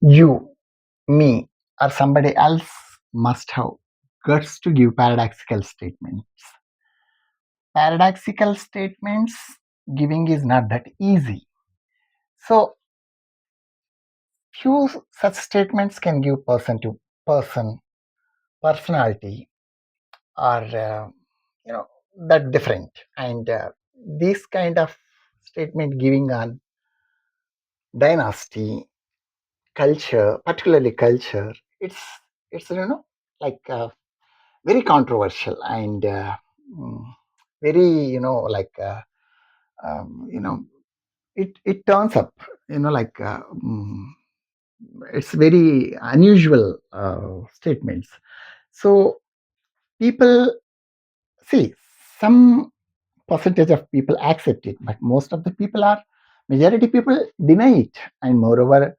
You, me, or somebody else must have guts to give paradoxical statements. Paradoxical statements giving is not that easy. So, few such statements can give person to person personality or that different. And this kind of statement giving on dynasty culture, particularly culture, it's like very controversial and mm, very like it turns up like it's very unusual statements. So people see, some percentage of people accept it, but most of the people are majority people deny it, and moreover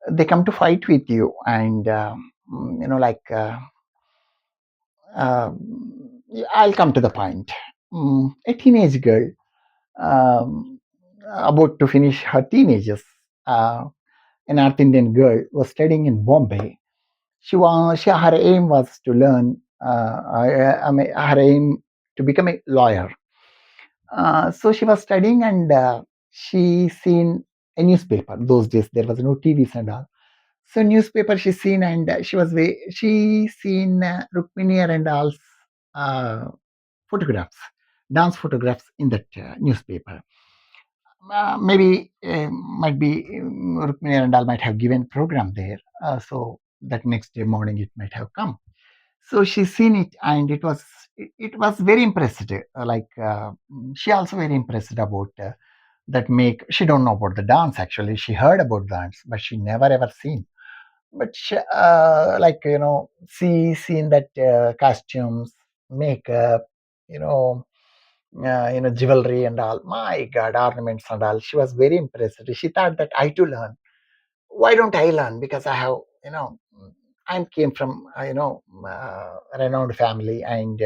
they come to fight with you and like I'll come to the point. A teenage girl um, about to finish her teenagers, uh, a North Indian girl was studying in Bombay. Her aim was to learn. Her aim to become a lawyer. So she was studying, and she seen a newspaper. Those days there was no TVs and all. So newspaper she seen, and she seen Rukmini and all uh, photographs, dance photographs in that newspaper. Maybe might be Rukmini and all might have given program there. So that next day morning it might have come. So she seen it, and it was very impressed. She also very impressed about that make. She don't know about the dance actually. She heard about dance, but she never ever seen. But she, she seen that costumes, makeup, you know, jewelry and all. My God, ornaments and all. She was very impressed. She thought that I too learn. Why don't I learn? Because I have, I came from, renowned family, and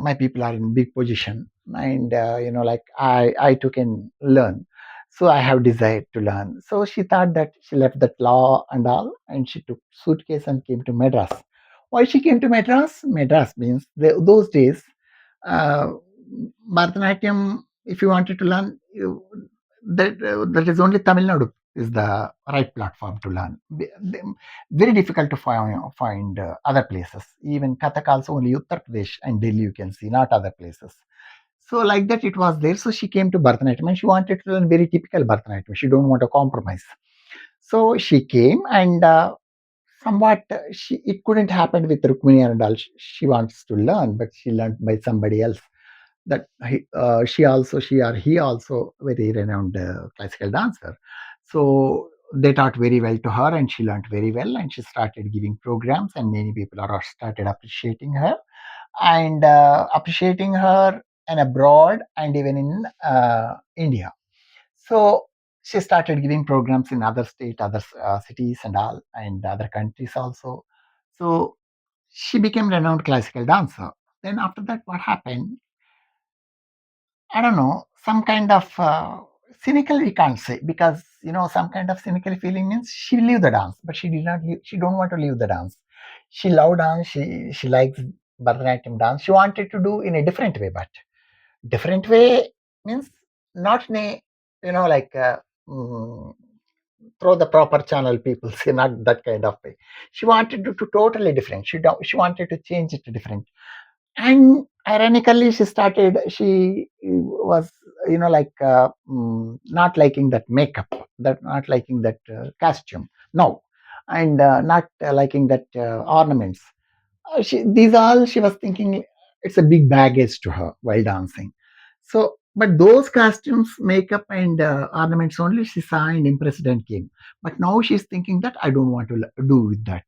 my people are in big position, and like I too can learn. So I have desired to learn. So she thought that she left that law and all, and she took suitcase and came to Madras. Why she came to Madras? Madras means those days uh, Bharatanatyam, if you wanted to learn, that is only Tamil Nadu is the right platform to learn. Very difficult to find other places. Even Kathak also only Uttar Pradesh and Delhi you can see, not other places. So like that it was there. So she came to Bharatanatyam and she wanted to learn very typical Bharatanatyam. She don't want to compromise. So she came, and somewhat it couldn't happen with Rukmini and all. She wants to learn, but she learned by somebody else. That she or he also very renowned classical dancer. So they taught very well to her, and she learned very well, and she started giving programs, and many people are started appreciating her and appreciating her and abroad and even in India. So she started giving programs in other state, other cities and all, and other countries also. So she became renowned classical dancer. Then after that, what happened? I don't know, some kind of cynical we can't say, because some kind of cynical feeling means she leave the dance, but she did not. She don't want to leave the dance. She love dance. She likes Bharatanatyam dance. She wanted to do in a different way, but different way means not in a like mm, through the proper channel. People say not that kind of way. She wanted to do totally different. She wanted to change it to different. And ironically she was not liking that makeup, that not liking that costume, no, and not liking that ornaments. These all she was thinking it's a big baggage to her while dancing. So but those costumes, makeup and ornaments only she saw and impressed and came. But now she's thinking that I don't want to do with that.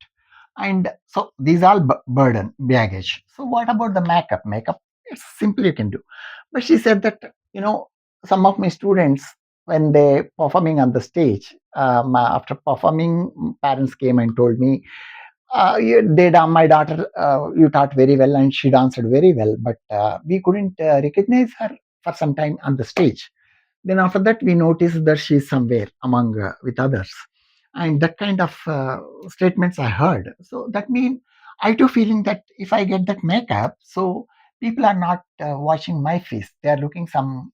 And so these are burden baggage. So what about the makeup? It's simple, you can do. But she said that some of my students, when they performing on the stage, after performing, parents came and told me, my daughter, you taught very well and she danced very well, but we couldn't recognize her for some time on the stage. Then after that we noticed that she's somewhere among with others. and that kind of statements I heard. So that means I too feeling that if I get that makeup, so people are not watching my face, they are looking some,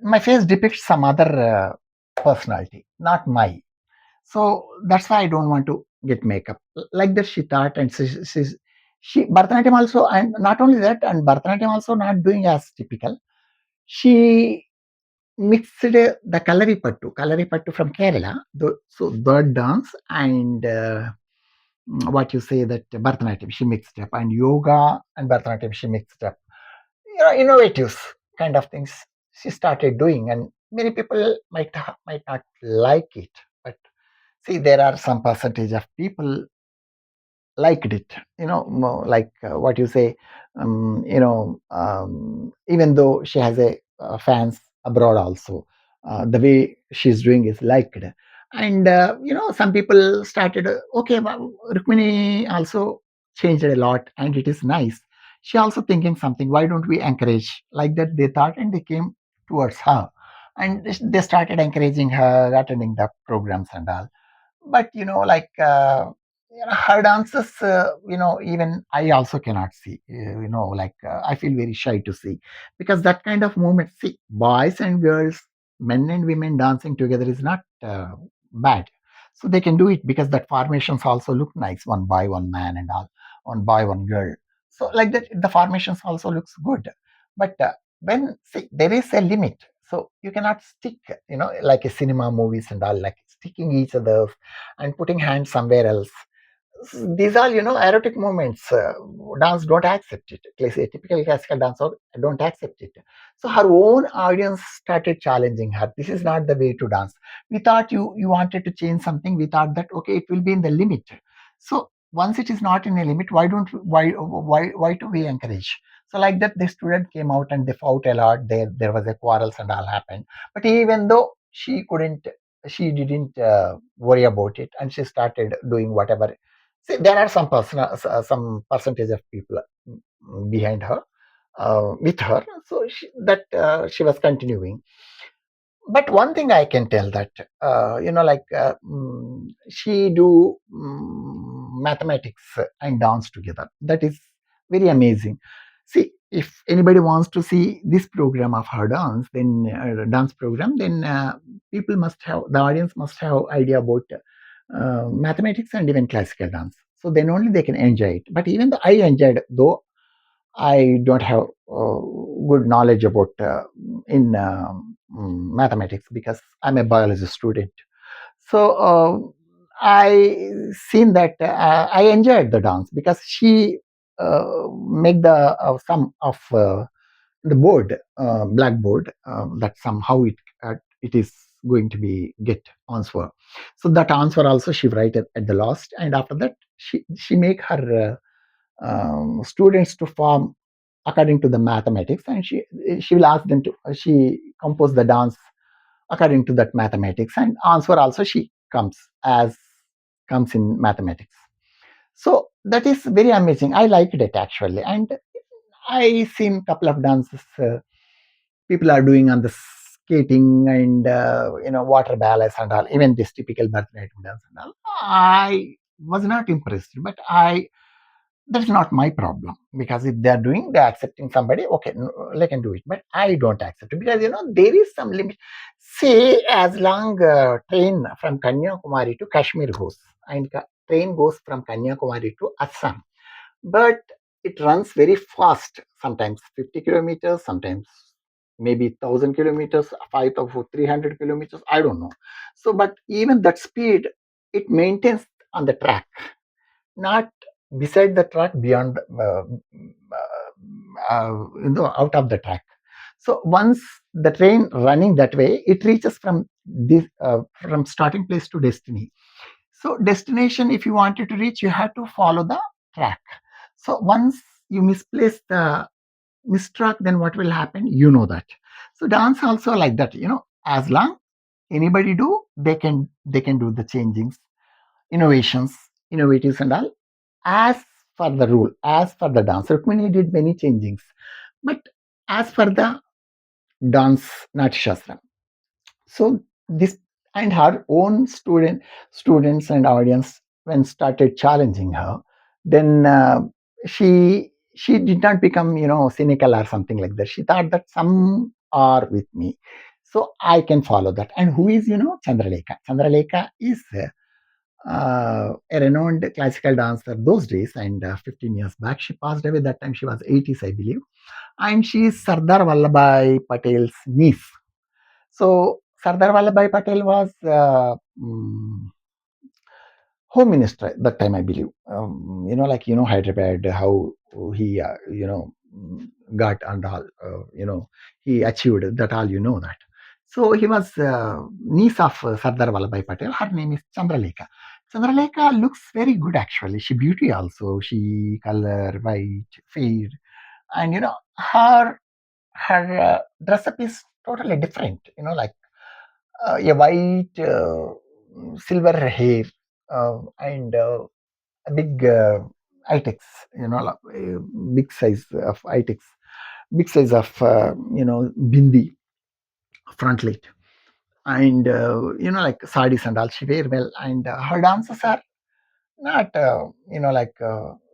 my face depicts some other personality, not my. So that's why I don't want to get makeup. Like that she thought, and she Bharatanatyam also, and not only that, and Bharatanatyam also not doing as typical. She mixed the Kalari Pattu from Kerala, so that dance and what you say that Bharatanatyam she mixed up, and yoga and Bharatanatyam she mixed up. Innovative kind of things she started doing, and many people might not like it, but see, there are some percentage of people liked it. Like what you say, even though she has a fans abroad also, the way she's doing is liked. And some people started, okay, well, Rukmini also changed a lot, and it is nice. She also thinking something. Why don't we encourage like that? They thought, and they came towards her, and they started encouraging her, attending the programs and all. But her dances, even I also cannot see, like I feel very shy to see, because that kind of movement, see, boys and girls, men and women dancing together is not bad. So they can do it, because that formations also look nice, one boy one man and all, one boy one girl. So like that the formations also looks good. But when, see, there is a limit, so you cannot stick, like a cinema movies and all, like sticking each other and putting hands somewhere else. These are, erotic moments. Dance don't accept it. Like say, typical classical dancer don't accept it. So her own audience started challenging her. This is not the way to dance. We thought you wanted to change something. We thought that okay, it will be in the limit. So once it is not in a limit, why do we encourage? So like that, the student came out and they fought a lot. There was a quarrels and all happened. But even though she didn't worry about it, and she started doing whatever. See, there are some percentage of people behind her, with her. So she was continuing. But one thing I can tell that, she do mathematics and dance together. That is very amazing. See, if anybody wants to see this program of her dance, then dance program, then the audience must have idea about mathematics and even classical dance. So then only they can enjoy it. But even though I enjoyed, though I don't have good knowledge about in mathematics, because I'm a biology student. So I seen that I enjoyed the dance, because she make the sum of the board, blackboard, that somehow it is going to be get answer. So that answer also she write at the last, and after that she make her students to form according to the mathematics, and she will ask them to she compose the dance according to that mathematics, and answer also she comes in mathematics. So that is very amazing. I liked it actually, and I seen couple of dances people are doing on the skating and water ballets and all, even this typical Bharatanatyam dance and all. I was not impressed, but I that's not my problem, because if they're doing, they're accepting somebody, okay, they can do it, but I don't accept it, because there is some limit. Say, as long train from Kanyakumari to Kashmir goes, and train goes from Kanyakumari to Assam, but it runs very fast, sometimes 50 kilometers, sometimes maybe 1000 kilometers, 5300 kilometers, I don't know. So but even that speed, it maintains on the track, not beside the track, beyond out of the track. So once the train running that way, it reaches from starting place to destiny. So destination, if you wanted to reach, you have to follow the track. So once you misplace the mistruck, then what will happen, that. So dance also like that, as long anybody do, they can do the changings, innovations, innovatives and all, as for the rule, as for the dance. Rukmini did many changings, but as for the dance Natyashastra. So this and her own students and audience when started challenging her, then she did not become cynical or something like that. She thought that some are with me, so I can follow that. And who is Chandra Leka is a renowned classical dancer those days, and 15 years back she passed away. That time she was 80s, I believe. And she is Sardar Vallabhai Patel's niece. So Sardar Vallabhai Patel was home minister at that time, I believe. Hyderabad, how he, got and all, he achieved that all, that. So he was niece of Sardar Vallabhai Patel. Her name is Chandra Leka. Chandra Leka looks very good actually. She beauty also. She color, white, fair, and her dress up is totally different. A white silver hair, and a big itex, big size of itex, big size of bindi frontlet, and like sarees and all she wear well, and her dances are not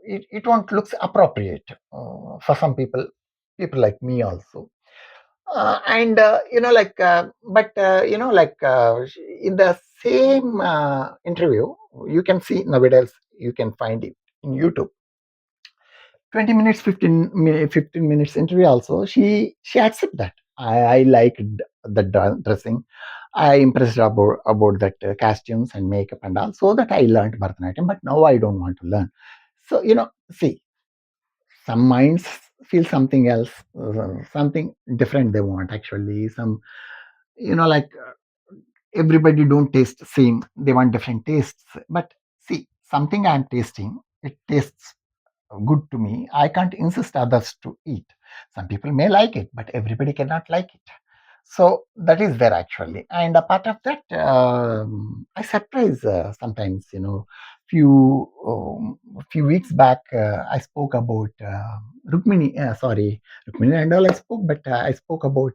it won't look appropriate for some people like me also. And but in the same interview, you can see nowadays, you can find it in YouTube. 20 minutes, 15 minutes interview also, she accept that I liked the dressing. I impressed about that costumes and makeup and all, so that I learned Bharatanatyam. But now I don't want to learn. So see, some minds feel something else, something different they want actually. Some, like, everybody don't taste same, they want different tastes. But see, something I'm tasting, it tastes good to me, I can't insist others to eat. Some people may like it, but everybody cannot like it. So that is there actually. And a part of that, I surprise sometimes. Few weeks back, I spoke about Rukmini and all I spoke, but I spoke about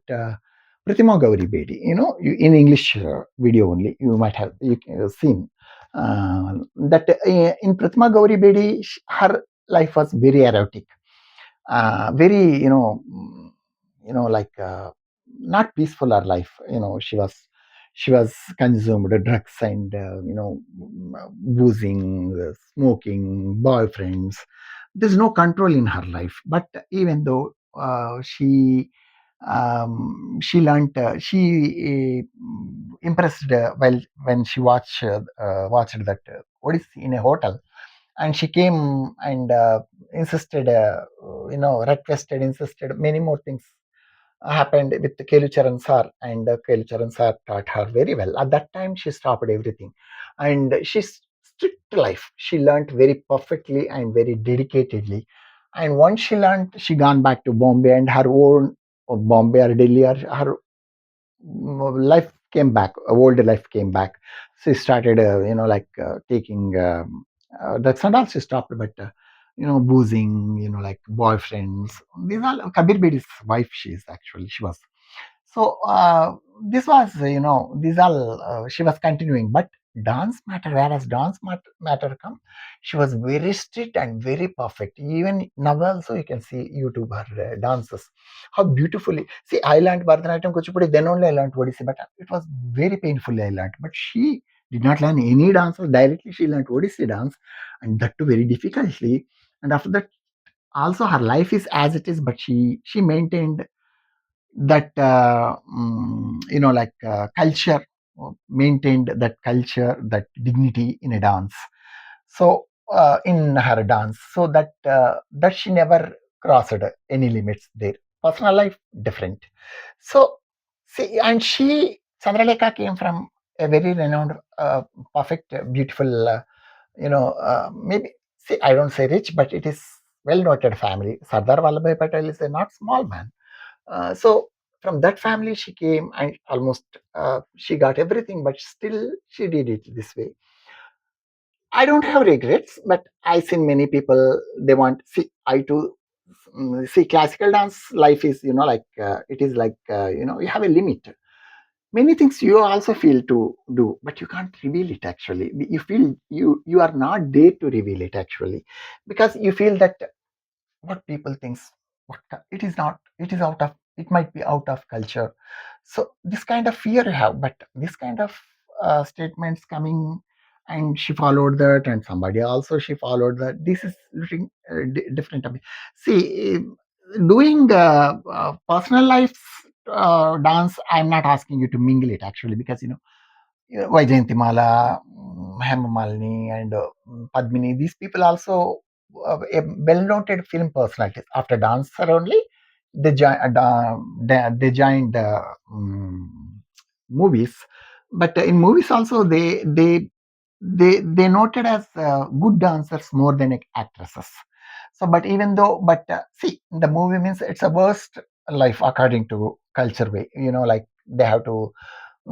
Pratima Gauri Bedi. In English video only, you might have seen that in Pratima Gauri Bedi, her life was very erotic, very like not peaceful her life. She was consumed drugs and boozing, smoking, boyfriends. There's no control in her life. But even though she learned, she impressed well when she watched that Odissi in a hotel, and she came and insisted, requested, insisted, many more things happened with Kelucharan sir, and Kelucharan sir taught her very well. At that time, she stopped everything, and she's strict to life. She learnt very perfectly and very dedicatedly. And once she learnt, she gone back to Bombay, and her own Bombay or Delhi, or her life came back, old life came back. She started taking drugs and all. She stopped, but boozing, like boyfriends, these are Kabir Bedi's wife. She was so this was, these all she was continuing. But dance matter, whereas dance matter come, she was very strict and very perfect. Even now also you can see YouTube her dances, how beautifully. See, I learned Bharatanatyam, Kuchipudi, then only I learned Odissi, but it was very painfully I learned. But she did not learn any dances directly. She learned Odissi dance, and that too very difficultly. And after that, also her life is as it is, but she maintained that culture, maintained that culture, that dignity in a dance. So in her dance, so that she never crossed any limits there. Personal life different. So see, and Chandralekha came from a very renowned, perfect, beautiful, maybe, see, I don't say rich, but it is well noted family. Sardar Vallabhai Patel is a not small man. So from that family she came, and almost she got everything, but still she did it this way. I don't have regrets, but I seen many people, they want, see, I too, see, classical dance life is, it is like, you have a limit. Many things you also feel to do, but you can't reveal it actually. You feel you are not there to reveal it actually, because you feel that what people thinks, it is not, it is out of, it might be out of culture. So this kind of fear you have, but this kind of statements coming, and she followed that, and somebody also she followed that. This is looking different. I mean, see, doing personal life dance, I'm not asking you to mingle it actually, because Vaijayantimala, Hemamalini, and Padmini, these people also a well-noted film personalities. After dancer only, they joined movies. But in movies also, they noted as good dancers more than actresses. So, but even though, but see, the movie means it's a worst life according to culture way. Like they have to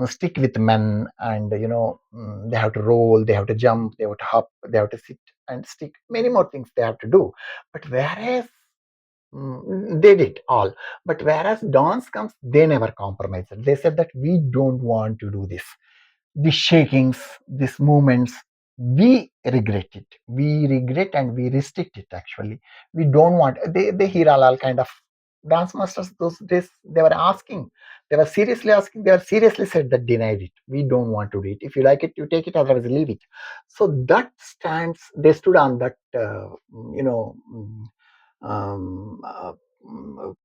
stick with men, and they have to roll, they have to jump, they have to hop, they have to sit and stick, many more things they have to do. But whereas they did all, but whereas dance comes, they never compromised. They said that we don't want to do this, the shakings, these movements, we regret it. We regret and we restrict it actually. We don't want. They hear all kind of dance masters those days. They were asking. They were seriously asking. They were seriously said that denied it. We don't want to do it. If you like it, you take it. Otherwise, leave it. So that stands. They stood on that. You know.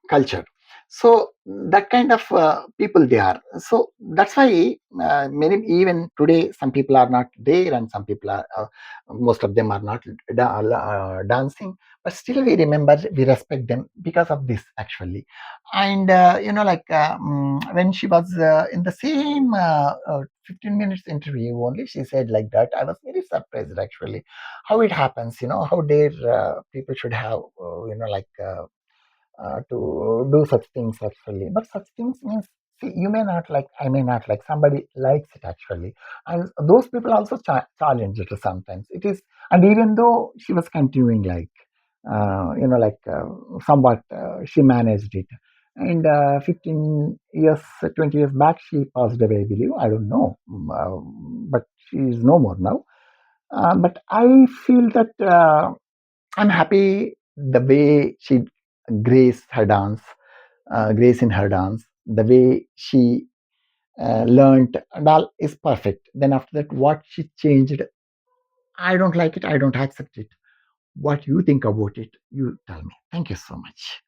Culture. So that kind of people they are. So that's why many, even today, some people are not there, and some people are, most of them are not dancing, but still we remember, we respect them because of this actually. And like when she was in the same 15 minutes interview only, she said like that, I was very surprised actually, how it happens, how dare people should have like to do such things actually. But such things means, see, you may not like, I may not like, somebody likes it actually, and those people also challenge it sometimes. It is, and even though she was continuing like, like somewhat she managed it, and 15 years, 20 years back, she passed away, I believe. I don't know, but she is no more now. But I feel that. I'm happy the way she grace in her dance, the way she learned and all is perfect. Then after that, what she changed, I don't like it. I don't accept it. What you think about it, you tell me. Thank you so much.